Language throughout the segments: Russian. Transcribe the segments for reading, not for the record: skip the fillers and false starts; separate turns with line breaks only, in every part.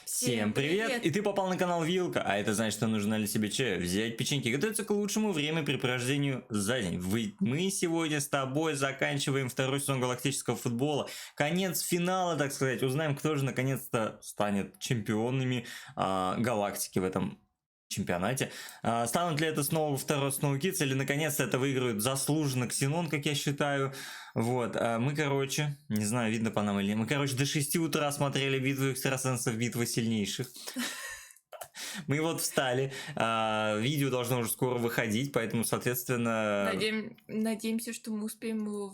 Всем привет! И ты попал на канал Вилка, а это значит, что нужно ли себе чаю, взять печеньки, готовиться к лучшему времяпрепровождению за день. Мы сегодня с тобой заканчиваем второй сезон галактического футбола. Конец финала, так сказать. Узнаем, кто же наконец-то станет чемпионами галактики в этом чемпионате. Станут ли это снова второй Snow Kids, или наконец-то это выиграют заслуженно Ксенон, как я считаю. Вот, мы, короче, не знаю, видно по нам или нет, мы, короче, до 6 утра смотрели битву экстрасенсов, битвы сильнейших. Мы вот встали, видео должно уже скоро выходить, поэтому, соответственно...
Надеемся, что мы успеем его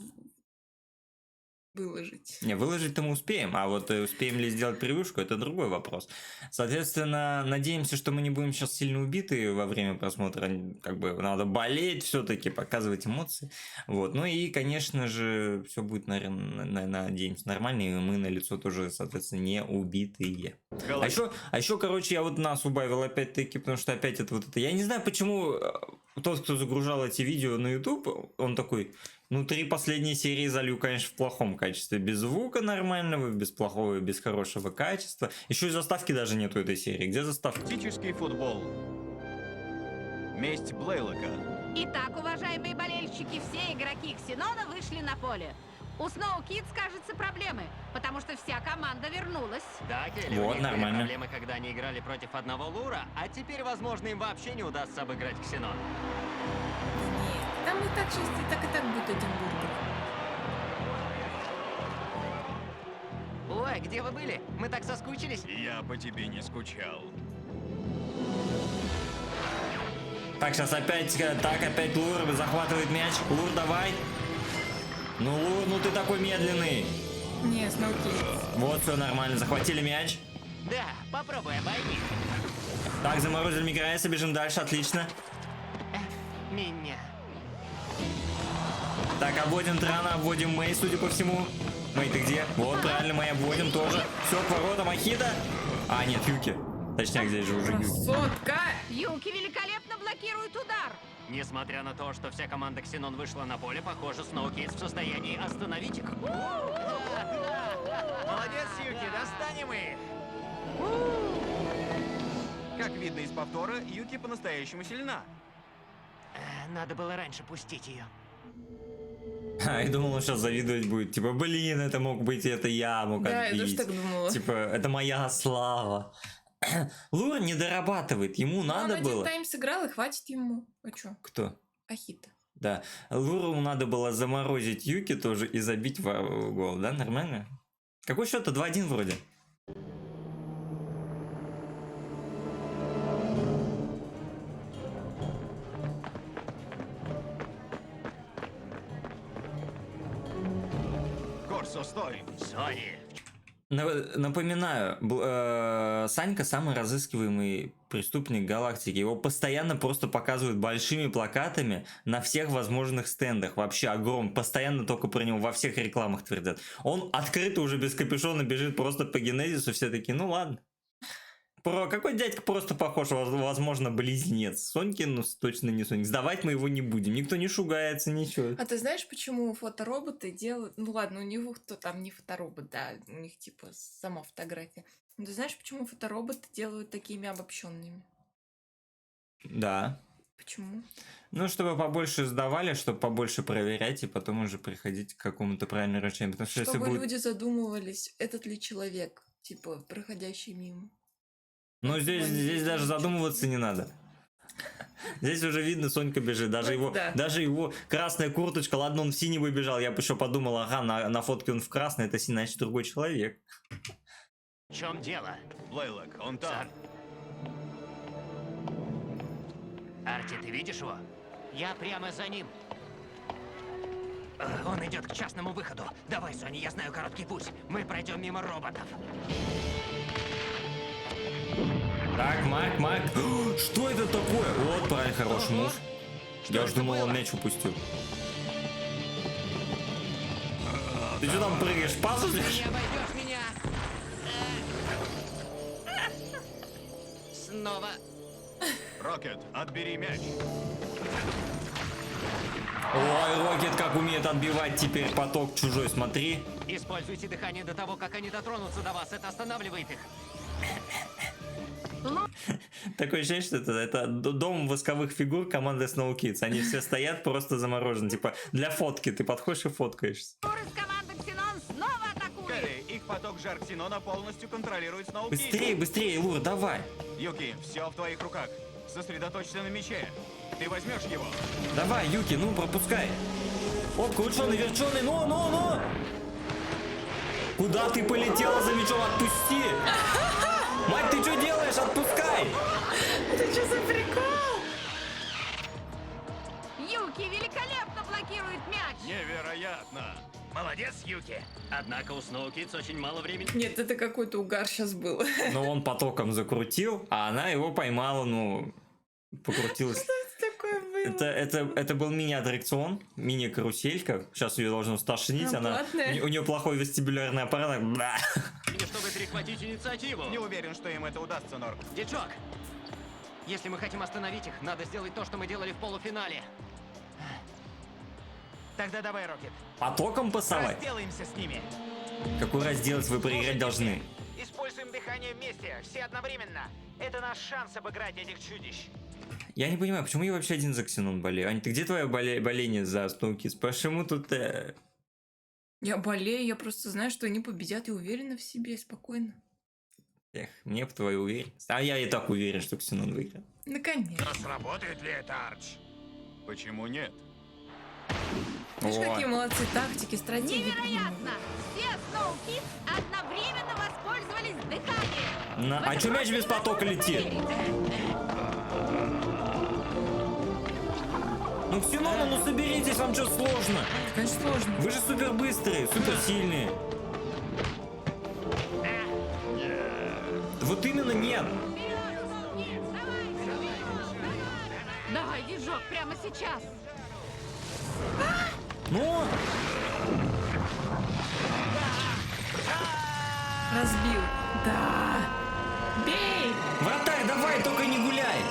выложить.
Не, выложить-то мы успеем, а вот успеем ли сделать превьюшку, это другой вопрос. Соответственно, надеемся, что мы не будем сейчас сильно убиты во время просмотра, как бы надо болеть все-таки, показывать эмоции. Вот, ну и, конечно же, все будет, надеемся, нормально, и мы на лицо тоже, соответственно, не убитые. А еще, короче, я вот нас убавил опять-таки, потому что опять это вот это. Я не знаю, почему тот, кто загружал эти видео на YouTube, он такой... Ну, 3 последние серии залью, конечно, в плохом качестве. Без звука нормального, без плохого, без хорошего качества. Еще и заставки даже нету этой серии. Где заставка?
Тактический футбол. Месть Блейлока.
Итак, уважаемые болельщики, все игроки Ксенона вышли на поле. У Snow Kids, кажется, проблемы, потому что вся команда вернулась.
Да, Келли,
вот,
у них
нормально.
были проблемы, когда они играли против одного Лура, а теперь, возможно, им вообще не удастся обыграть Ксенон.
Нет, там и так сейчас и так будет один бургер.
Ой, где вы были? Мы так соскучились.
Я по тебе не скучал.
Так, сейчас опять Лур захватывает мяч. Лур, давай. Ну, Лур, ну ты такой медленный.
Не, Snow Kids.
Вот, все нормально, захватили мяч.
Да, попробуй обойди.
Так, заморозили Миграйса, бежим дальше, отлично.
Меня.
Так, обводим Трана, обводим Мэй, судя по всему. Мэй, ты где? Вот, правильно, мы обводим тоже. Все, к воротам, Ахита. А, нет, Юки. Точнее, здесь же уже Юки.
Красотка!
Юки великолепно блокирует удар.
Несмотря на то, что вся команда Ксенон вышла на поле, похоже, Snow Kids в состоянии остановить их.
Молодец, Юки, достанем их! Как видно из повтора, Юки по-настоящему сильна.
Надо было раньше пустить ее.
Я думал, он сейчас завидовать будет. Типа, блин, это мог быть, это я мог
Да,
отбить.
я тоже так думала.
Типа, это моя слава. Лур не дорабатывает, ему надо
Он
было.
один тайм сыграл, и хватит ему. А чё?
Кто?
Ахита.
Да. Луру надо было заморозить Юки тоже и забить в гол, да? Нормально? Какой счет-то? 2-1 вроде.
Корсо, стой!
Сори.
Напоминаю, Санька самый разыскиваемый преступник галактики. Его постоянно просто показывают большими плакатами на всех возможных стендах. Вообще огром. Постоянно только про него во всех рекламах твердят. Он открыто уже без капюшона бежит просто по генезису. Все такие, ну ладно. Какой дядька просто похож, возможно, близнец. Сонькин, ну точно не Соник. Сдавать мы его не будем. Никто не шугается, ничего.
А ты знаешь, почему фотороботы делают... Ну ладно, у него кто там не фоторобот, да, у них типа сама фотография. Но ты знаешь, почему фотороботы делают такими обобщенными?
Да.
Почему?
Ну, чтобы побольше сдавали, чтобы побольше проверять, и потом уже приходить к какому-то правильному решению. Потому что
Чтобы
если будет...
люди задумывались, этот ли человек, типа, проходящий мимо.
Ну, здесь даже задумываться не надо. Здесь уже видно, Сонька бежит. Даже его красная курточка. Ладно, он в синий выбежал. Я бы еще подумал, ага, на фотке он в красной. Это значит другой человек.
В чем дело?
Блейлок, он там.
Арти, ты видишь его? Я прямо за ним. Он идет к частному выходу. Давай, Соня, я знаю короткий путь. Мы пройдем мимо роботов.
Так, Мак. Что это такое? Вот, правильно, хороший мув. Я уж думал, он мяч упустил. Ты что там прыгаешь? Пасу ждешь?
Не обойдешь меня. Снова.
Рокет, отбери мяч.
Ой, Рокет как умеет отбивать теперь поток чужой, смотри.
Используйте дыхание до того, как они дотронутся до вас. Это останавливает их.
Такое ощущение, что это дом восковых фигур команды Snow Kids. Они все стоят просто заморожены. Типа, для фотки. Ты подходишь и фоткаешься.
Из команды Ксенон снова атакует.
Кэрри, их поток жар Ксенона полностью контролирует Сноу Кидс.
Быстрее, быстрее, Лур, давай.
Юки, все в твоих руках. Сосредоточься на мече. Ты возьмешь его.
Давай, Юки, ну пропускай. Оп, крученый, верченый, ну. Куда ты полетела за мечом? Отпусти! Мать, ты что делаешь? Отпускай!
Это что за прикол?
Юки великолепно блокирует мяч.
Невероятно.
Молодец, Юки. Однако у Snow Kids очень мало времени.
Нет, это какой-то угар сейчас был.
Но он потоком закрутил, а она его поймала, покрутилась.
Что такое было?
Это был мини-аттракцион, мини-каруселька. Сейчас ее должно стошнить.
А, платная?
У нее плохой вестибулярный аппарат. Бля.
Чтобы перехватить инициативу.
Не уверен, что им это удастся, Норк.
Дичок, если мы хотим остановить их, надо сделать то, что мы делали в полуфинале.
Тогда давай, Рокет.
Потоком пасовать?
Разделаемся с ними.
Какой разделать вы проиграть должны?
Используем дыхание вместе, все одновременно. Это наш шанс обыграть этих чудищ.
Я не понимаю, почему я вообще один за Ксенон болею? Ань, ты где твое боление за Snow Kids? Почему тут...
Я болею, я просто знаю, что они победят и уверена в себе, спокойно.
Эх, мне бы твою уверенность. А я и так уверен, что Ксенон выиграет.
Наконец.
Сработает ли это, Арч?
Почему нет?
Видишь,
О.
какие молодцы тактики, стратегии.
Невероятно! Все Snow Kids одновременно воспользовались дыханием.
А чё мяч без потока летит? Ну, Ксенона, ну соберитесь, вам что сложно?
Конечно, сложно.
Вы же супер быстрые, супер сильные. Вот именно нет.
Вперед, Snow Kids, давай, вперед, давай. Давай, Дижок, прямо сейчас.
Ну,
Разбил. Да. Бей!
вратарь, давай, только не гуляй.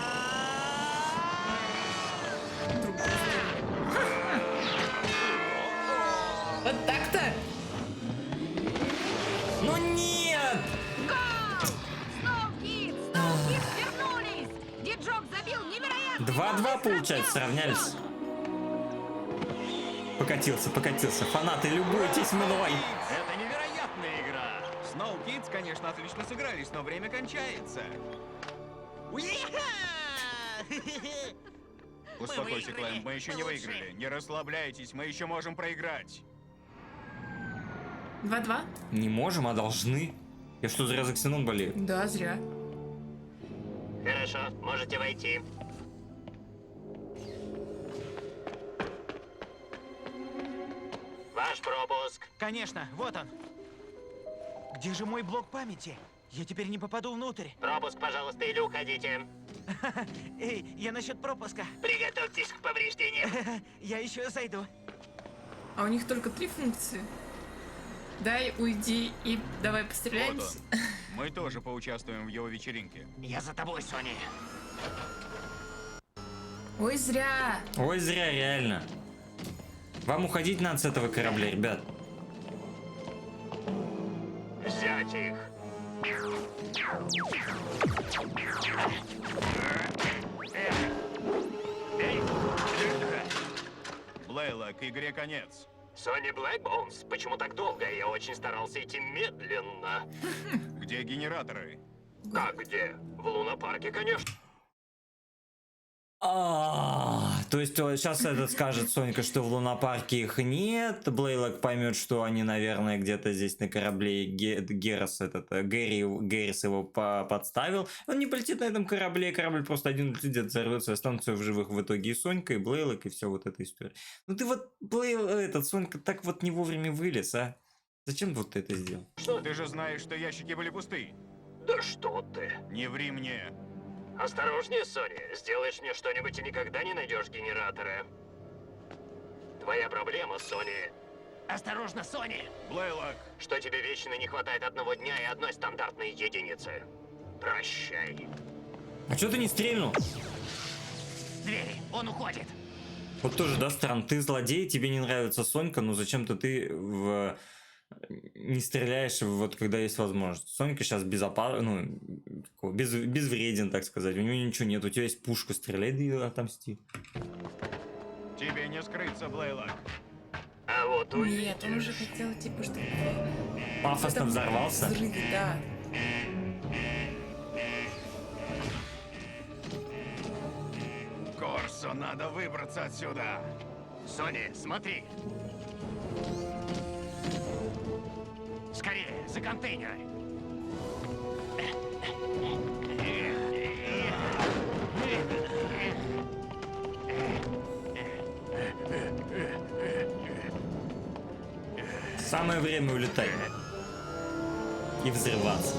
Вот так-то?
Ну нет!
Гол! Snow Kids вернулись. Диджок забил невероятно.
2-2 получается, сравнялись. Покатился. Фанаты, любуйтесь мной.
Это невероятная игра. Snow Kids, конечно, отлично сыгрались, но время кончается. Успокойся,
выиграли.
Клэм, мы еще
Мы
не
лучшие.
выиграли. Не расслабляйтесь, мы еще можем проиграть.
2-2?
Не можем, а должны. Я что, зря за Ксенон болею?
Да, зря.
Хорошо, можете войти. Ваш пропуск.
Конечно, вот он. Где же мой блок памяти? Я теперь не попаду внутрь.
Пропуск, пожалуйста, или уходите.
Эй, я насчет пропуска.
Приготовьтесь к повреждениям.
Я еще зайду.
А у них только 3 функции. Дай, уйди и давай
Вот
постреляемся.
он. Мы тоже поучаствуем в его вечеринке.
Я за тобой, Сони.
Ой, зря.
Ой, зря, реально. Вам уходить надо с этого корабля, ребят.
Взять их.
Блейла, к игре конец.
Сони Блэкбоунс, почему так долго? Я очень старался идти медленно.
Где генераторы?
Как где? В лунопарке, конечно.
То есть сейчас этот скажет Сонька, что в лунопарке их нет. Блейлок поймет, что они, наверное, где-то здесь на корабле. Герас Гэрис его подставил. Он не полетит на этом корабле. Корабль просто один летит, где-то взорвется, останутся в живых в итоге и Сонька, и Блейлок, и все вот эта история. Ну ты вот, Сонька так вот не вовремя вылез, а? Зачем вот ты это сделал?
Ты же знаешь, что ящики были пусты.
Да что ты?
Не ври мне.
Осторожнее, Сони. Сделаешь мне что-нибудь и никогда не найдешь генератора. Твоя проблема, Сони. Осторожно, Сони!
Блейлок,
Что тебе вечно не хватает одного дня и одной стандартной единицы. Прощай.
А что ты не стрельнул?
Двери, он уходит.
Вот тоже, да, странно. Ты злодей, тебе не нравится Сонька, но зачем-то ты не стреляешь, вот когда есть возможность. Сонька сейчас безвреден, так сказать. У него ничего нет. У тебя есть пушка, стреляй, да и отомсти.
Тебе не скрыться, Блейлок.
А вот увидишь.
Нет, он уже хотел, типа, чтобы...
Пафосно взорвался.
Взрыве, да.
Корсо, надо выбраться отсюда.
Сони, смотри. Скорее, за контейнеры.
Самое время улетать. И взрываться.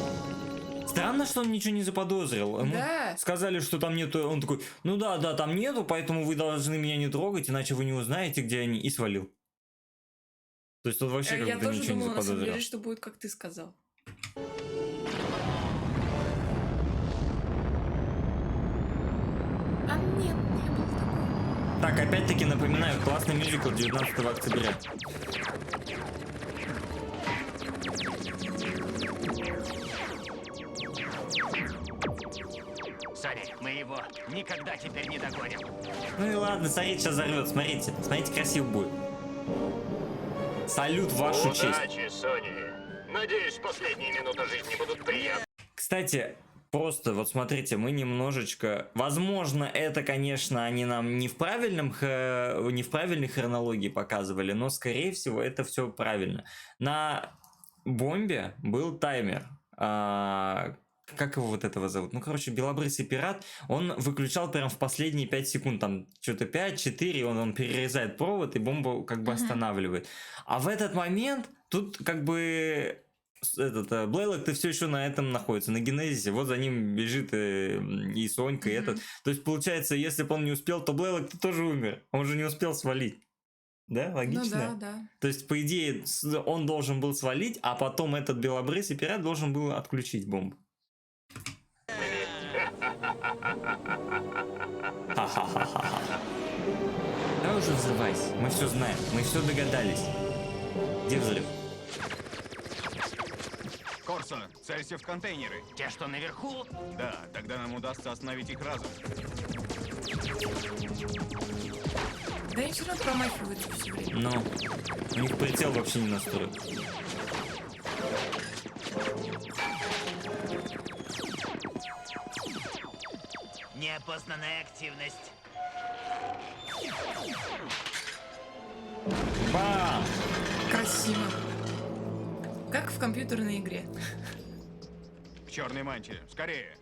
Странно, что он ничего не заподозрил. Ему
Да.
сказали, что там нету. Он такой, ну да, там нету, поэтому вы должны меня не трогать, иначе вы не узнаете, где они. И свалил. То есть он вообще как
Я
будто
тоже
ничего не
думала, на самом
заподозрил.
деле, что будет, как ты сказал. А нет, не было такого.
Так, опять-таки напоминаю, классный мюзикл 19 октября.
Сони, мы его никогда теперь не догоним.
Ну и ладно, смотрите, сейчас взорвет. Смотрите, красиво будет. Салют в вашу честь.
Удачи, Сони. Надеюсь, последние минуты жизни будут приятны.
Кстати, просто вот смотрите, мы немножечко... Возможно, это, конечно, они нам не в правильной хронологии показывали, но, скорее всего, это все правильно. На бомбе был таймер. Как его вот этого зовут? Ну, короче, белобрысый пират, он выключал прям в последние 5 секунд, там, что-то 5-4, он перерезает провод, и бомбу как бы останавливает. А в этот момент, тут как бы... Блейлок, ты все еще на этом находится, на Генезисе, вот за ним бежит и Сонька, и этот. То есть, получается, если бы он не успел, то Блейлок ты тоже умер, он же не успел свалить. Да, логично?
Ну да.
То есть, по идее, он должен был свалить, а потом этот белобрысый пират должен был отключить бомбу. Ха-ха-ха-ха. Давай уже взрывайся, мы все знаем, мы все догадались. Где взрыв?
Корсо, целься в контейнеры.
Те, что наверху,
Да, тогда нам удастся остановить их разом.
Да они все равно промахиваются все время.
Но у них прицел вообще не настроен.
Неопознанная активность.
Бам!
Красиво. Как в компьютерной игре.
К черной мантии, скорее.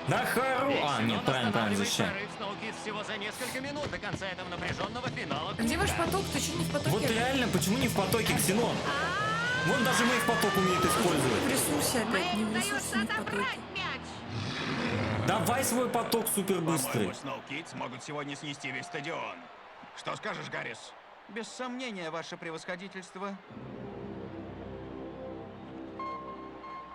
Да хару! А, нет, правильно, защищай.
Сноукидс всего за несколько минут до конца этого напряженного финала.
А где ваш поток? Ты что не в потоке?
Вот реально, почему не в потоке, Ксенон? Вон даже мы их поток умеет использовать.
В ресурсе опять, не в
Удается
ресурсе, не в потоке.
отобрать мяч.
Давай свой поток супер быстрый.
По-моему, Сноукидс могут сегодня снести весь стадион. Что скажешь, Гаррис?
Без сомнения, ваше превосходительство.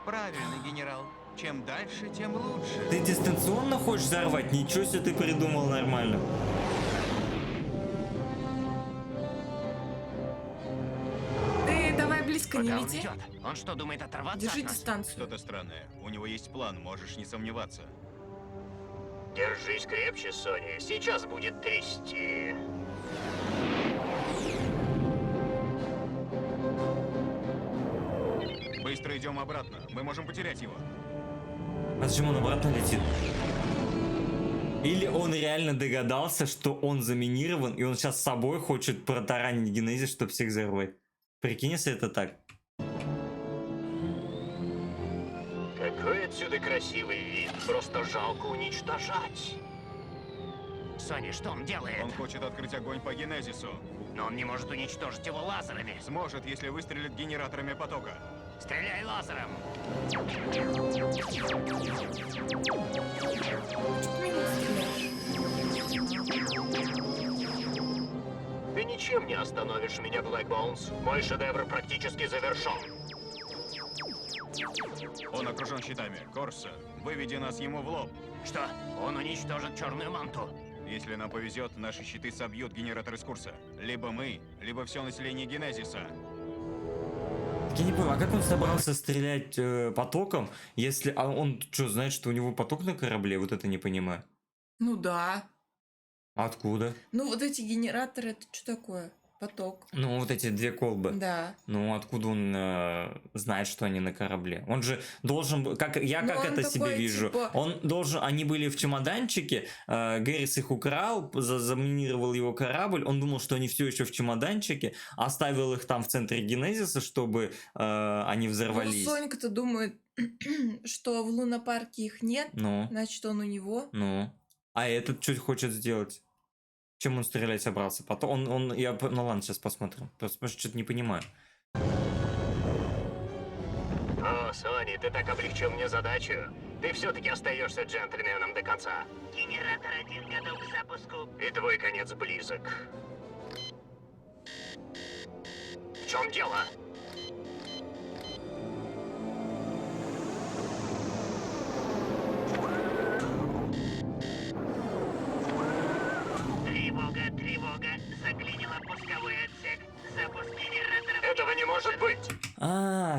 Правильно, генерал. Чем дальше, тем лучше.
Ты дистанционно хочешь взорвать? Ничего себе ты придумал нормально.
Ты давай близко не
Куда он
лети.
идет? Он что, думает оторваться
Держи
от нас?
дистанцию.
Что-то странное. У него есть план, можешь не сомневаться.
Держись крепче, Сони. Сейчас будет трясти.
Быстро идем обратно. Мы можем потерять его.
А зачем он обратно летит? Или он реально догадался, что он заминирован, и он сейчас с собой хочет протаранить Генезис, чтобы всех взорвать. Прикинь, если это так.
Какой отсюда красивый вид. Просто жалко уничтожать. Сони, что он делает?
Он хочет открыть огонь по Генезису.
Но он не может уничтожить его лазерами.
Сможет, если выстрелит генераторами потока.
Стреляй лазером.
Что ты меня не стреляешь?
Ты ничем не остановишь меня, Блэк Боунс. Мой шедевр практически завершен.
Он окружен щитами. Корсо, выведи нас ему в лоб.
Что, он уничтожит черную манту?
Если нам повезет, наши щиты собьют генераторы с курса. Либо мы, либо все население Генезиса.
Я не понял, а как он собрался стрелять потоком, если... А он что, знает, что у него поток на корабле? Вот это не понимаю.
Ну да.
Откуда?
Ну вот эти генераторы, это что такое? Поток.
Ну, вот эти две колбы.
Да.
Ну, откуда он знает, что они на корабле? Он же должен... Как
Ну,
это
он
себе
такой,
вижу?
типа-
Он должен... Они были в чемоданчике, Гэрис их украл, заминировал его корабль, он думал, что они все еще в чемоданчике, оставил их там в центре Генезиса, чтобы они
Ну,
взорвались.
Сонька-то думает, что в лунопарке их нет,
Ну,
значит, он у него.
ну. А этот что хочет сделать? Чем он стрелять собрался? Потом ну ладно, сейчас посмотрим. Просто что-то не понимаю.
О, Сони, ты так облегчил мне задачу. Ты все-таки остаешься джентльменом до конца.
Генератор 1 готов к запуску.
И твой конец близок. В чем дело?
Тревога, тревога. Заклинило пусковой отсек. Запуск генератора.
Этого не может быть.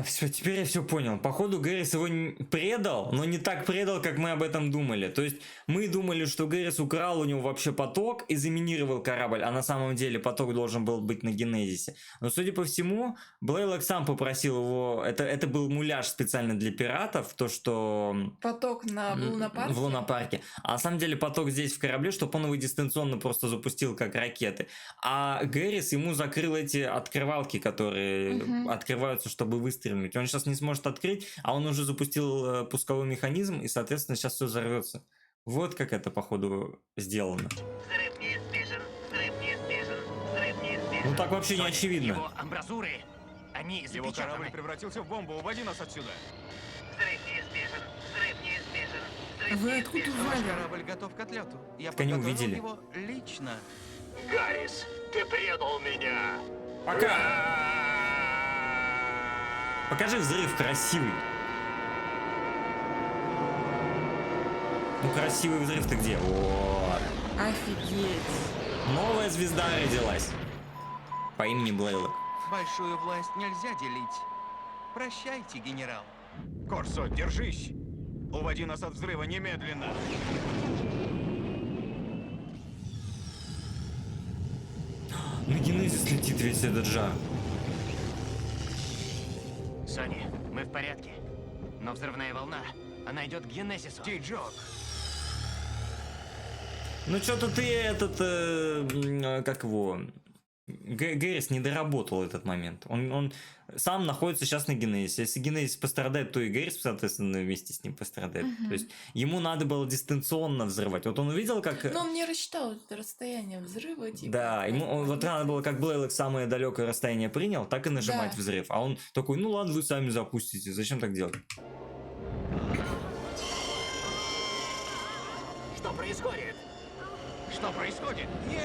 Все, теперь я все понял. Походу, Гэрис его предал, но не так предал, как мы об этом думали. То есть, мы думали, что Гэрис украл у него вообще поток и заминировал корабль, а на самом деле поток должен был быть на Генезисе. Но, судя по всему, Блейлок сам попросил его... Это был муляж специально для пиратов, то, что...
Поток на лунопарке.
В лунопарке. А на самом деле поток здесь в корабле, чтобы он его дистанционно просто запустил как ракеты. А Гэрис ему закрыл эти открывалки, которые открываются, чтобы выстрелить. Он сейчас не сможет открыть, а он уже запустил пусковой механизм, и, соответственно, сейчас все взорвется. Вот как это, походу, сделано.
Взрыв неизбежен. Взрыв неизбежен. Взрыв неизбежен.
Ну так вообще не
Сони,
очевидно.
Его амбразуры, они
Его корабль
запечатаны.
превратился в бомбу. Уводи нас отсюда.
Взрыв неизбежен. Взрыв неизбежен. Взрыв
Вы откуда
неизбежен.
Ваш
узнали?
корабль готов к отлету. Я
Так они
подготовил
увидели.
его лично.
Гаррис, ты предал меня.
Пока! Покажи взрыв красивый. Ну, красивый взрыв ты где? Вот.
Офигеть.
Новая звезда родилась. По имени Блейлок.
Большую власть нельзя делить. Прощайте, генерал.
Корсо, держись. Уводи нас от взрыва немедленно.
На Генезис летит весь этот жар.
Сони, мы в порядке. Но взрывная волна, она идет к Генезису.
Ти-Джок.
Ну что-то ты как его... Гэрис не доработал этот момент. Он сам находится сейчас на Генезисе. Если Генезис пострадает, то и Гэрис, соответственно, вместе с ним пострадает. То есть ему надо было дистанционно взрывать. Вот он увидел, как...
Но он не рассчитал это расстояние взрыва. Типа,
Да, вот надо было, как Блейлок самое далекое расстояние принял, так и нажимать
Да.
взрыв. А он такой, ну ладно, вы сами запустите. Зачем так делать?
Что происходит?
Что происходит?
Нет!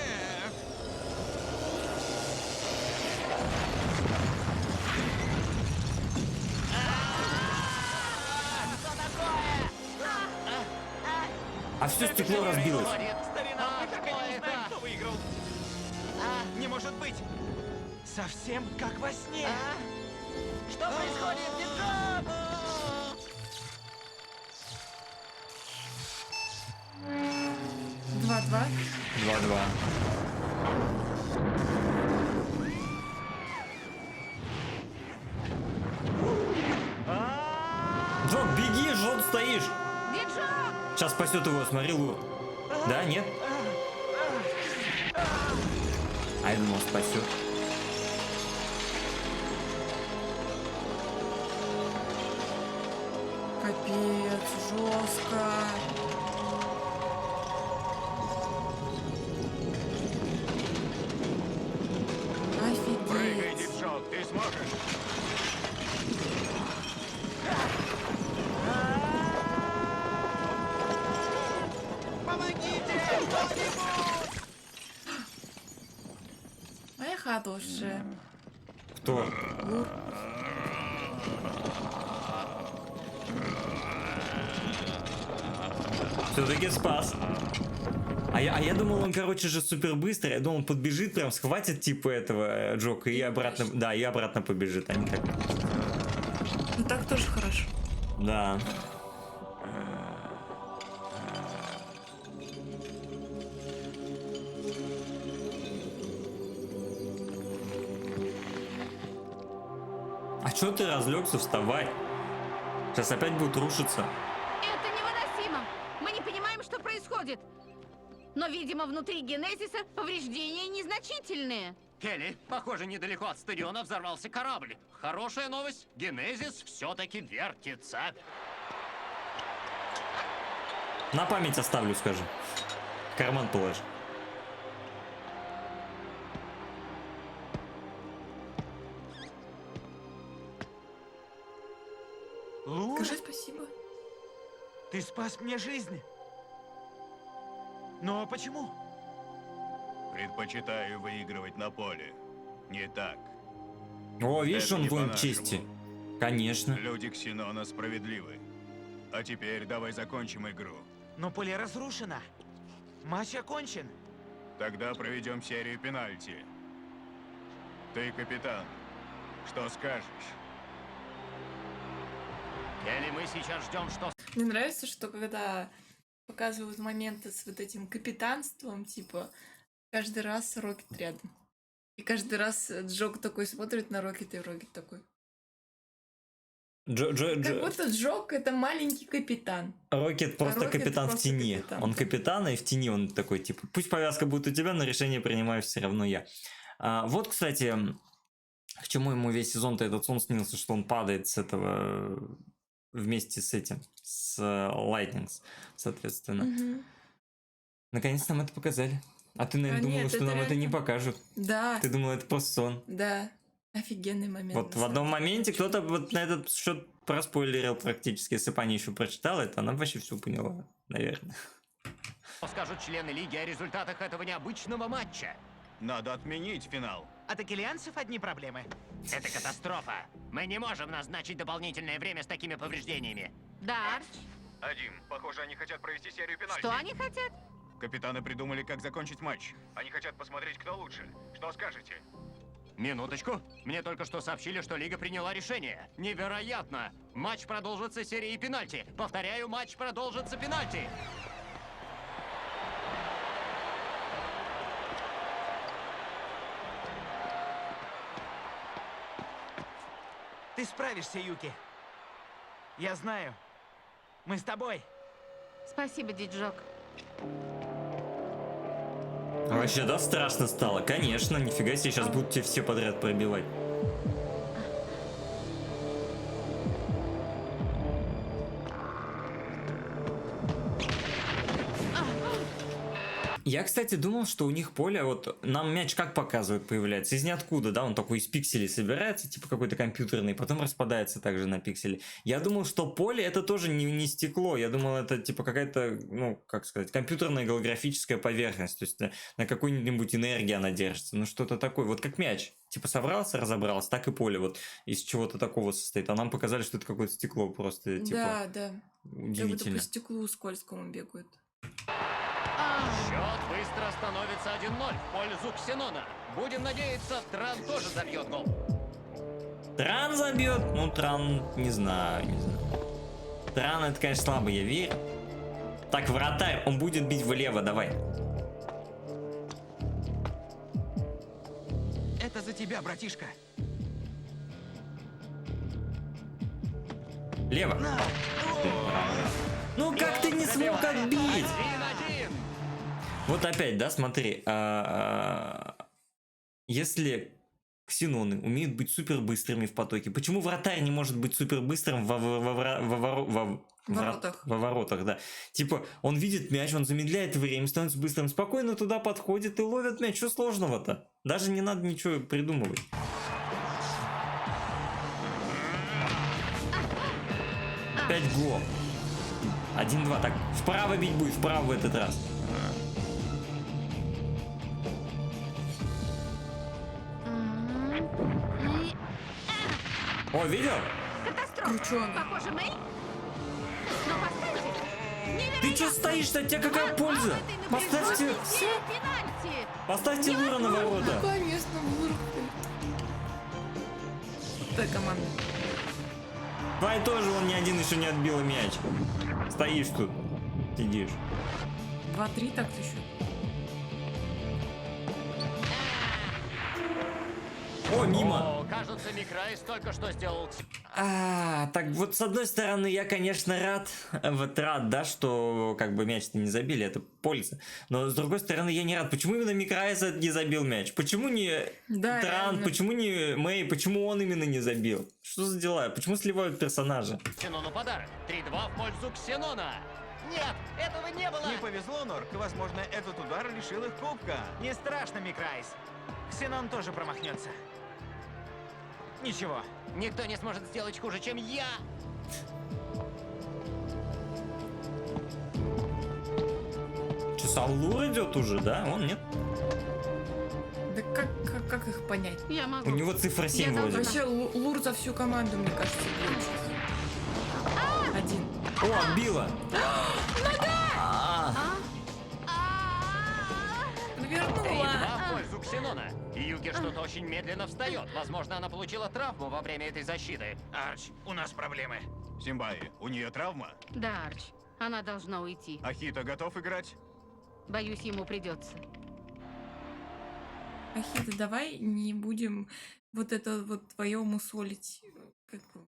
А все стекло разбилось.
Старина, мы так и не узнаем, кто выиграл. Не может быть! Совсем как во сне!
Что происходит, Диджок?
2-2.
2-2. Джок, беги, жжет стоишь.
Диджок!
Сейчас спасет его, смотри, Лу. Да, нет? А я думал, спасет.
Капец, жестко.
Прыгай,
Офигеть.
Ти-Джок, ты сможешь.
Моя хорошая.
Кто?
Лур.
Все-таки спас. А я думал, он, короче, же супер быстрый. Я думал, он подбежит, прям схватит типа этого Джока и обратно. Да, и обратно побежит. Они так.
Ну так тоже хорошо.
Да. А чё ты разлегся? Вставай. Сейчас опять будет рушиться.
Это невыносимо. Мы не понимаем, что происходит. Но, видимо, внутри генезиса повреждения незначительные.
Келли, похоже, недалеко от стадиона взорвался корабль. Хорошая новость. Генезис все-таки вертится.
На память оставлю, скажи. В карман положи.
Лу,
Скажи спасибо.
ты спас мне жизнь. Но почему?
Предпочитаю выигрывать на поле. Не так.
О, видишь,
Это
он
не
воин
по-нашему.
чести. Конечно.
Люди Ксенона справедливы. А теперь давай закончим игру.
Но поле разрушено. Матч окончен.
Тогда проведем серию пенальти. Ты капитан. Что скажешь?
Келли, мы сейчас ждем, что...
Мне нравится, что когда показывают моменты с вот этим капитанством, типа, каждый раз Рокет рядом. И каждый раз Джок такой смотрит на Рокета, и Рокет такой. Как будто Джок — это маленький капитан.
Рокет просто
Рокет
капитан в
просто
тени.
капитан,
Он
да.
капитан, и в тени он такой, типа, пусть повязка будет у тебя, но решение принимаю все равно я. Вот, кстати, к чему ему весь сезон-то этот сон снился, что он падает с этого вместе с этим, с Lightnings, соответственно.
Мгм.
Наконец нам это показали. А ты, наверное, думала,
нет,
что
это
нам это не
реально.
покажут.
Да,
Ты думала, это просто сон.
да. Офигенный момент.
Вот
на
в одном
самом деле.
моменте кто-то вот на этот счет проспойлерил практически. Если бы Аня еще прочитала это, она вообще все поняла, наверное.
Что скажут члены лиги о результатах этого необычного матча?
Надо отменить финал.
От акелианцев одни проблемы.
Это катастрофа. Мы не можем назначить дополнительное время с такими повреждениями.
Да, Арч,
Один. Похоже, они хотят провести серию пенальти.
что они хотят?
Капитаны придумали, как закончить матч. Они хотят посмотреть, кто лучше. Что скажете?
Минуточку. Мне только что сообщили, что Лига приняла решение. Невероятно! Матч продолжится серией пенальти. Повторяю, матч продолжится пенальти.
Ты справишься, Юки. Я знаю. Мы с тобой.
Спасибо, Диджок.
Вообще, да, страшно стало? Конечно, нифига себе, сейчас будут тебе все подряд пробивать. Я, кстати, думал, что у них поле, вот нам мяч как показывают появляется, из ниоткуда, да, он такой из пикселей собирается, типа какой-то компьютерный, потом распадается также на пиксели. Я думал, что поле это тоже не стекло, я думал, это типа какая-то, ну, как сказать, компьютерная голографическая поверхность, то есть на какой-нибудь энергии она держится, ну что-то такое, вот как мяч, типа собрался, разобрался, так и поле вот из чего-то такого состоит, а нам показали, что это какое-то стекло просто, типа,
Да, да. Как будто
удивительно.
по стеклу скользкому бегают.
Счет быстро становится 1-0 в пользу Ксенона. Будем надеяться, Тран тоже забьет гол.
Тран забьет? Ну, Тран, не знаю. Тран, это, конечно, слабо, я верю. Так, вратарь, он будет бить влево, давай.
Это за тебя, братишка.
Лево.
На.
Ну, как ты не смог отбить?
1-1.
Вот опять, да, смотри. Если ксеноны умеют быть супер быстрыми в потоке, почему вратарь не может быть супер быстрым
Воротах.
во воротах, да. Типа, он видит мяч, он замедляет время, становится быстрым, спокойно туда подходит и ловит мяч. Что сложного-то? Даже не надо ничего придумывать. Опять гол. 1-2. Так, вправо бить будет, вправо в этот раз. О, видел?
Катастрофа.
Кручёный.
Похоже, Мэй? Ну, поставьте.
Ты чё стоишь-то? От тебя какая польза? Поставьте...
Пенальти!
Поставьте Лура на ворота.
Наконец-то вырвали. Та команда.
Твой тоже он ни один еще не отбил мяч. Стоишь тут. Сидишь.
2-3 так еще.
О, мимо.
О, кажется, Микрайс только что сделал...
Так вот, с одной стороны, я, конечно, рад, да, что как бы мяч-то не забили, это польза. Но с другой стороны, я не рад. Почему именно Микрайса не забил мяч? Почему не
Да,
Тран?
реально.
Почему не Мэй? Почему он именно не забил? Что за дела? Почему сливают персонажа?
Ксенону подарок. 3-2 в пользу Ксенона. Нет, этого не было.
Не повезло, Норк. Возможно, этот удар лишил их кубка.
Не страшно, Микрайс. Ксенон тоже промахнется. Ничего.
Никто не сможет сделать хуже, чем я.
Что, Саллур идет уже, да? Он нет?
Да как их понять?
Я могу.
У него цифра 7
Я
вроде.
Вообще Лур за всю команду, мне кажется, лучше. Один.
О, отбила!
Вернула.
3-2 в пользу Ксенона. Юки что-то очень медленно встает. Возможно, она получила травму во время этой защиты.
Арч, у нас проблемы.
Симбаи, у нее травма?
Да, Арч. Она должна уйти.
Ахита готов играть?
Боюсь, ему придется.
Ахита, давай не будем вот это вот твое мусолить. Как бы.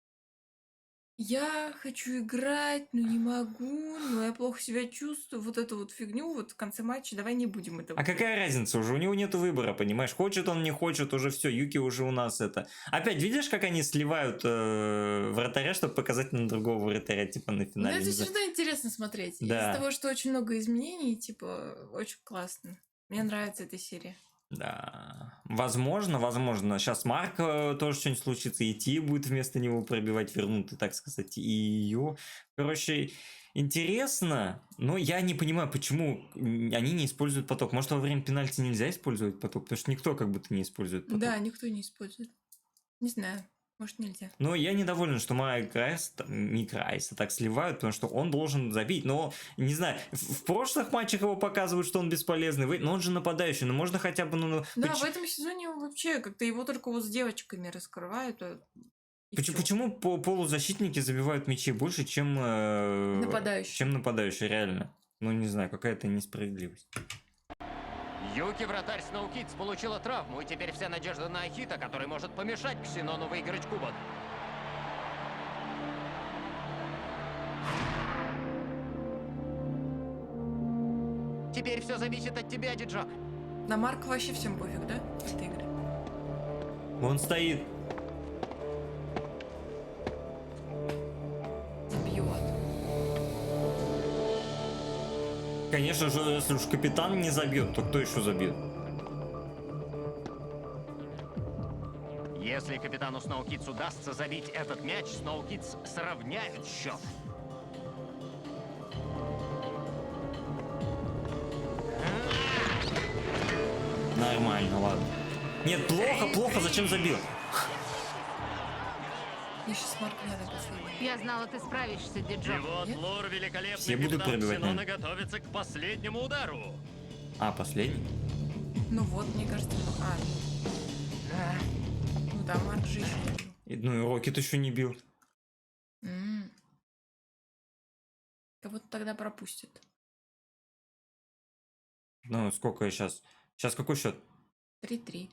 Я хочу играть, но не могу, но я плохо себя чувствую. Вот эту вот фигню вот в конце матча давай не будем это.
А какая разница уже? У него нету выбора, понимаешь? Хочет он, не хочет, уже все. Юки уже у нас это. Опять видишь, как они сливают вратаря, чтобы показать на другого вратаря, типа на
Ну,
финале.
это
Не
все
знаю.
равно интересно смотреть.
Да.
Из-за того, что очень много изменений, типа, очень классно. Мне нравится эта серия.
Да. Возможно. Сейчас Марк тоже что-нибудь случится, и Ти будет вместо него пробивать, вернут, так сказать, и ее. Короче, интересно, но я не понимаю, почему они не используют поток. Может, во время пенальти нельзя использовать поток, потому что никто как будто не использует поток.
Да, никто не использует. Не знаю, может нельзя.
Но я недоволен, что Микрайса так сливают, потому что он должен забить. Но, не знаю, в прошлых матчах его показывают, что он бесполезный, но он же нападающий, ну можно хотя бы...
Да, в этом сезоне вообще как-то его только вот с девочками раскрывают. И всё.
Почему полузащитники забивают мячи больше, чем
Нападающие.
чем нападающие, реально? Ну, не знаю, какая-то несправедливость.
Юки, вратарь Snow Kids, получила травму, и теперь вся надежда на Ахита, который может помешать Ксенону выиграть кубок. Теперь все зависит от тебя, Диджок.
На Марка вообще всем пофиг, да? В этой игре.
Он стоит.
Забьет.
Конечно же, если уж капитан не забьет, то кто еще забьет?
Если капитану Snow Kids удастся забить этот мяч, Snow Kids сравняют счет.
Нормально, ладно. Нет, плохо, зачем забил?
Мне сейчас Марк надо последний.
Я знала, ты справишься,
И
Диджок.
вот
Нет?
Лур великолепный
Все будут
капитан
пробивать,
Ксенона
наверное.
готовится к последнему удару.
А, последний?
Ну вот, мне кажется, ну да, Марк же еще не бил.
Ну и Рокет еще не бил.
Кого-то тогда пропустят.
Ну, сколько сейчас? Сейчас какой счет?
3-3.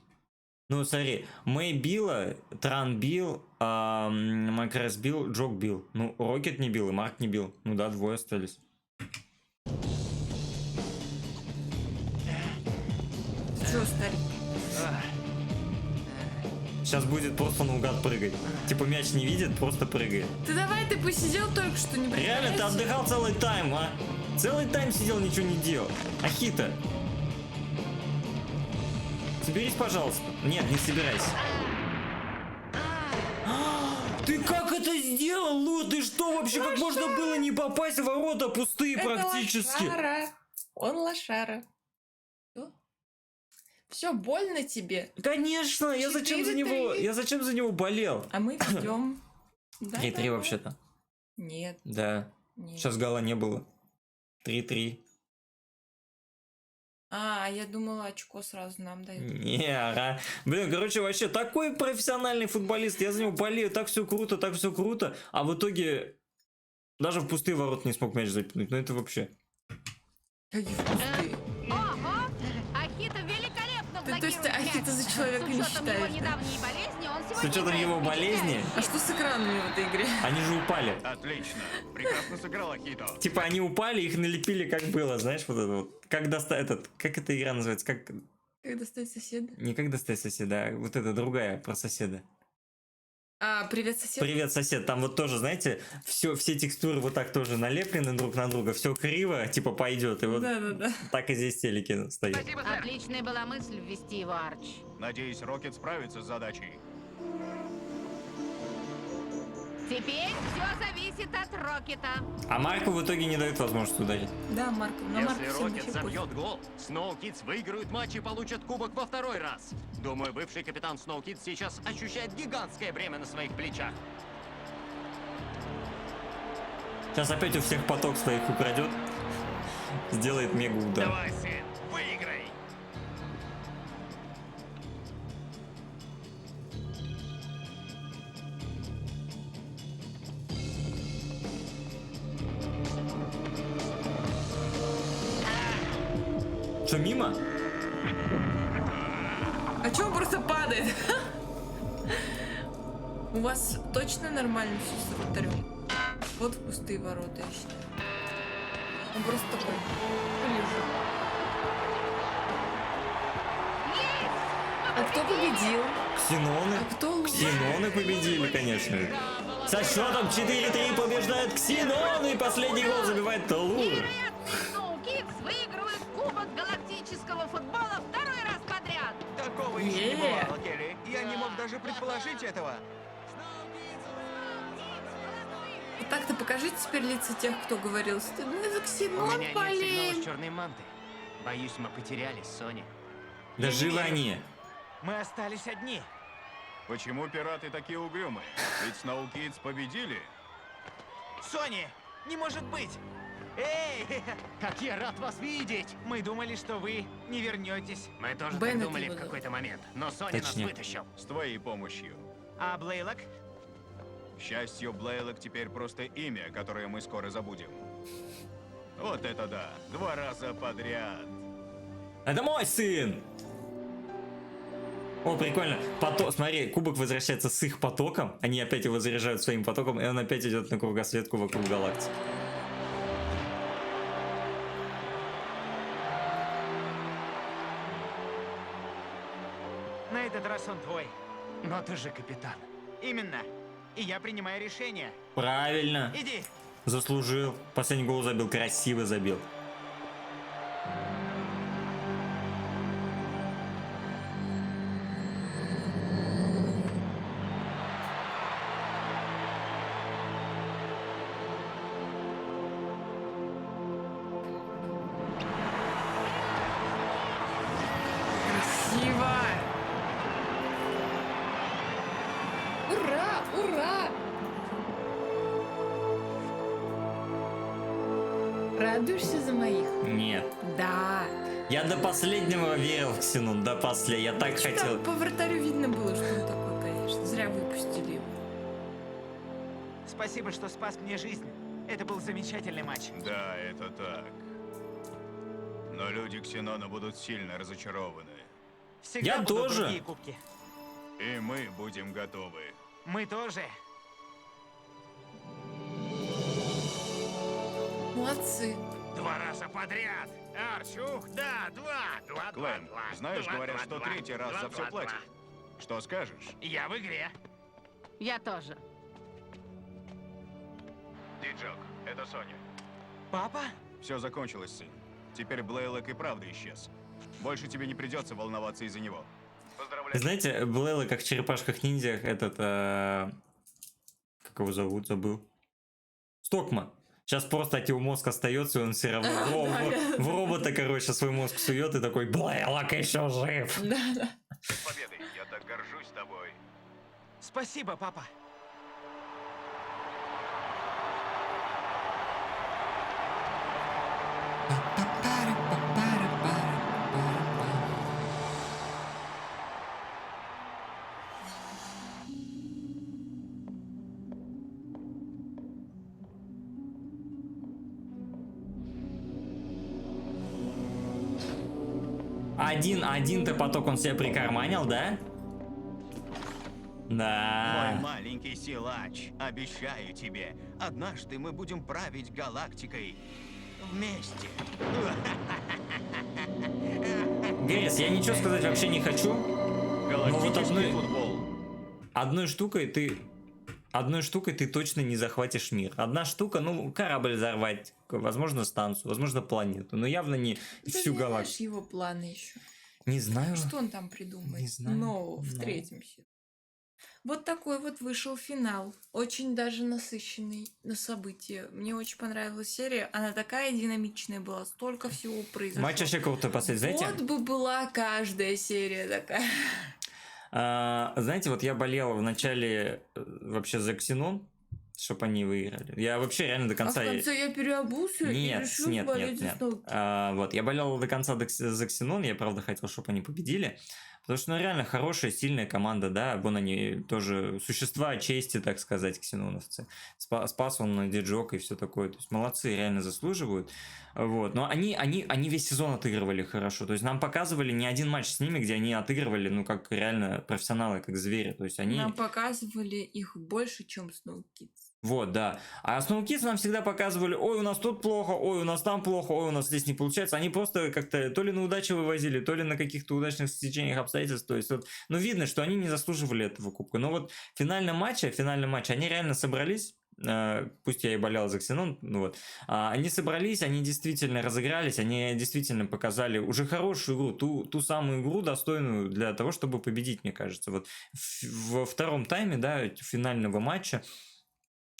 Ну, смотри, Мэй била, Тран бил, Макрес бил, Джок бил. Ну, Рокет не бил и Марк не бил. Ну да, двое остались.
Чё, старик?
Сейчас будет просто наугад прыгать. Типа мяч не видит, просто прыгает.
Ты давай, ты посидел только что, не
Реально, ты
притворяйся.
отдыхал целый тайм, а? Целый тайм сидел, ничего не делал. Ахита. Соберись, пожалуйста. Нет, не собирайся. Ты как это сделал, Лу? Ты что вообще? Как можно было не попасть в ворота пустые
Это
практически?
лошара. Он лошара. Все, больно тебе.
Конечно, я зачем за
4-3.
него? Я зачем за него болел?
А мы ведем.
3-3 вообще-то.
Нет,
Да.
нет.
Сейчас гола не было. 3-3.
Я думала, очко сразу нам дают.
Не, блин, короче, вообще такой профессиональный футболист. Я за него болею, так все круто. А в итоге даже в пустые ворота не смог мяч запинуть. Ну это вообще.
Какие вкусные.
Ого! Ахита великолепно
То есть
блокирует
Ахита
мяч.
за человека не
С учетом его
считаешь, да?
недавней болезни, он
С
сегодня
учетом
играет
его
впечатляюще.
болезни,
А что с экранами в этой игре?
они же упали.
Отлично. Прекрасно сыграл Акито.
Типа они упали, их налепили как было, знаешь, вот это вот. Как как эта игра называется? Как...
Как достать соседа?
Не как достать соседа, а вот эта другая про соседа.
Привет, сосед.
Привет, сосед. Там вот тоже, знаете, все текстуры вот так тоже налеплены друг на друга, все криво, типа пойдет. И вот
Да.
так и здесь телеки стоит.
Спасибо, сэр.
Отличная была мысль ввести его, Арч.
Надеюсь, Рокет справится с задачей.
Теперь все зависит от Рокета.
А Марку в итоге не дают возможность ударить.
Да, Марко. На
Если
Марко всем
Рокет
вообще
забьет
пофиг.
гол, Snow Kids выиграют матч и получат кубок во второй раз. Думаю, бывший капитан Snow Kids сейчас ощущает гигантское бремя на своих плечах.
Сейчас опять у всех поток своих украдет. Сделает мега удар.
Давай, сын, выиграй.
Что, мимо?
А чё он просто падает? У вас точно нормально все с вратарем? Вот в пустые ворота, я считаю. Он просто такой полежит. А кто победил?
Ксеноны.
А кто лучше?
Ксеноны победили, конечно же. Со счетом 4-3 побеждает Ксеноны. И последний гол забивает Талур.
Невероятный Snow Kids выигрывают кубок галактического футбола второй раз подряд.
Такого еще не бывало, Келли. Я не мог даже предположить этого.
Вот так-то покажите теперь лица тех, кто говорил, что мы за
У
Ксенон
меня нет сигнала
болеем.
с черной манты. Боюсь, мы потеряли Сони.
Да живы они.
Мы остались одни.
Почему пираты такие угрюмые? Ведь Snow Kids победили.
Сони, не может быть! Эй!
Как я рад вас видеть!
Мы думали, что вы не вернетесь.
Мы тоже
Беннет
так думали
его
в
зовут.
какой-то момент, но Сони нас
Точнее.
вытащил.
С твоей помощью.
А Блейлок?
К счастью, Блейлок теперь просто имя, которое мы скоро забудем. Вот это да. 2 раза подряд.
Это мой сын! О, прикольно. Смотри, кубок возвращается с их потоком. Они опять его заряжают своим потоком, и он опять идет на кругосветку вокруг галактики.
На этот раз он твой.
Но ты же капитан.
Именно. И я принимаю решение.
Правильно.
Иди.
Заслужил. Последний гол забил, красиво забил.
Красиво! Ура! Ура! Радуешься за моих?
Нет.
Да.
Я до последнего верил в Ксенон, до последнего. Я так
Что
хотел.
там по вратарю видно было, что он такой, конечно. Зря выпустили его.
Спасибо, что спас мне жизнь. Это был замечательный матч.
Да, это так. Но люди Ксенона будут сильно разочарованы.
Всегда
Я
будут
тоже.
другие кубки.
И мы будем готовы.
Мы тоже.
Молодцы.
2 раза подряд. Арчух, да, 2.
Клэм, знаешь, говорят, что 3-й раз за все платят. Что скажешь?
Я в игре.
Я тоже.
Диджок, это Соня.
Папа?
Все закончилось, сын. Теперь Блейлок и правда исчез. Больше тебе не придется волноваться из-за него. Поздравляю.
Знаете, Блейла, как в черепашках-ниндзях, этот... Как его зовут? Забыл. Стокма. Сейчас просто от его мозг остается, и он все равно в робота, короче, свой мозг сует и такой: Блейлок еще жив.
Да.
С победой. Я так горжусь тобой.
Спасибо, папа.
Один-то поток он себе прикарманил, да?
Мой
Да.
маленький силач, обещаю тебе, однажды мы будем править галактикой вместе.
Грейс, я ничего сказать вообще не хочу.
Галактический футбол.
Одной штукой ты точно не захватишь мир. Одна штука, ну, корабль взорвать, возможно, станцию, возможно, планету, но явно не
Ты
всю
не знаешь
галактику.
его планы еще.
Не знаю.
Что он там придумает?
Не знаю,
Но в
но-
третьем сезоне. Вот такой вот вышел финал. Очень даже насыщенный на события. Мне очень понравилась серия. Она такая динамичная была. Столько всего произошло.
Матч вообще круто посмотреть, знаете?
Вот бы была каждая серия такая.
Знаете, вот я болел в начале вообще за Ксенон, чтобы они выиграли. Я вообще реально до
А в
конца...
конце я переобулся и
Нет,
решил
нет,
болеть
нет,
за
нет.
Сноуки.
Вот, я болел до конца за Ксенон, я правда хотел, чтобы они победили. Потому что, ну, реально хорошая, сильная команда, да, вон они тоже существа чести, так сказать, ксеноновцы. Спас он Диджок и все такое, то есть молодцы, реально заслуживают. Вот, но они весь сезон отыгрывали хорошо, то есть нам показывали не один матч с ними, где они отыгрывали, ну, как реально профессионалы, как звери, то есть они...
Нам показывали их больше, чем Snow Kids.
Вот, да. А Snow Kids нам всегда показывали, ой, у нас тут плохо, ой, у нас там плохо, ой, у нас здесь не получается. Они просто как-то то ли на удачу вывозили, то ли на каких-то удачных стечениях обстоятельств. То есть, вот, ну, видно, что они не заслуживали этого кубка. Но вот в финальном матче, они реально собрались. Пусть я и болел за Ксенон, ну вот, они собрались, они действительно разыгрались, они действительно показали уже хорошую игру, ту самую игру, достойную для того, чтобы победить, мне кажется. Вот во втором тайме, да, финального матча,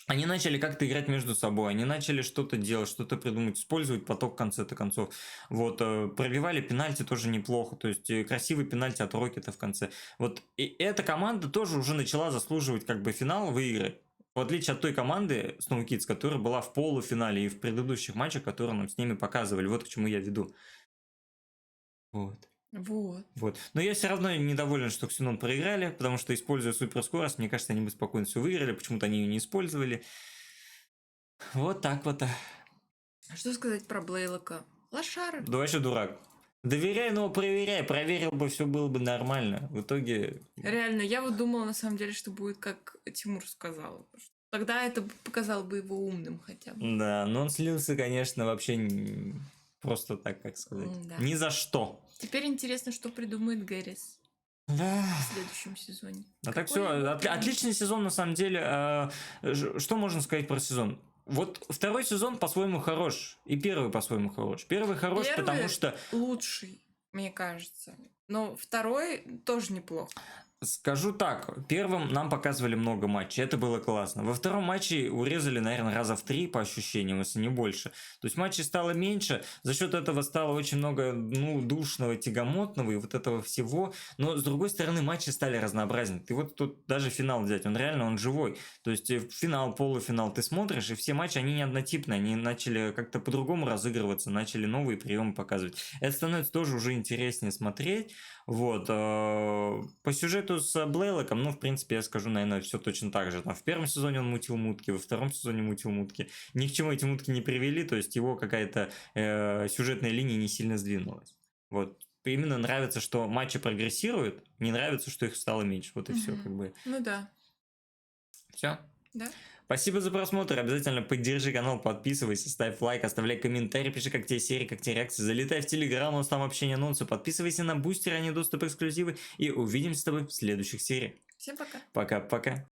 они начали как-то играть между собой, они начали что-то делать, что-то придумать, использовать поток в конце-то концов. Вот, пробивали пенальти тоже неплохо, то есть красивый пенальти от Рокета в конце. Вот, и эта команда тоже уже начала заслуживать как бы финал выиграть. В отличие от той команды Snow Kids, которая была в полуфинале и в предыдущих матчах, которые нам с ними показывали. Вот к чему я веду. Вот.
Вот.
Но я все равно недоволен, что Ксенон проиграли, потому что, используя суперскорость, мне кажется, они бы спокойно все выиграли, почему-то они ее не использовали. Вот так вот.
Что сказать про Блейлока? Лошара.
Да вообще дурак. Доверяй, но проверяй. Проверил бы, все было бы нормально. В итоге...
Реально, я вот думала на самом деле, что будет, как Тимур сказал. Тогда это показало бы его умным хотя бы.
Да, но он слился, конечно, вообще просто так, как сказать.
Да.
Ни за что.
Теперь интересно, что придумает Гэрис
Да.
в следующем сезоне.
А так
Какой
все,
его план?
отличный сезон на самом деле. Что можно сказать про сезон? Вот второй сезон по-своему хорош, и первый по-своему хорош. Первый хорош,
Первый
потому что,
лучший, мне кажется. Но второй тоже неплохо.
скажу так, первым нам показывали много матчей, это было классно. Во втором матче урезали, наверное, раза в 3 по ощущениям, если не больше. То есть матчей стало меньше, за счет этого стало очень много, ну, душного, тягомотного и вот этого всего. Но, с другой стороны, матчи стали разнообразнее. Ты вот тут даже финал взять, он живой. То есть финал, полуфинал ты смотришь, и все матчи, они не однотипные, они начали как-то по-другому разыгрываться, начали новые приемы показывать. Это становится тоже уже интереснее смотреть. Вот. По сюжету с Блейлоком, ну, в принципе, я скажу, наверное, все точно так же. Там в первом сезоне он мутил мутки, во втором сезоне мутил мутки. Ни к чему эти мутки не привели, то есть его какая-то сюжетная линия не сильно сдвинулась. Вот. Именно нравится, что матчи прогрессируют, не нравится, что их стало меньше. Вот и все,
Мгм.
как бы.
Ну да.
Все.
Да.
Спасибо за просмотр. Обязательно поддержи канал, подписывайся, ставь лайк, оставляй комментарий, пиши, как тебе серии, как тебе реакции. Залетай в Телеграм, у нас там общение, анонсы. Подписывайся на бустер, а не доступ эксклюзивы. И увидимся с тобой в следующих сериях.
Всем пока.
Пока-пока.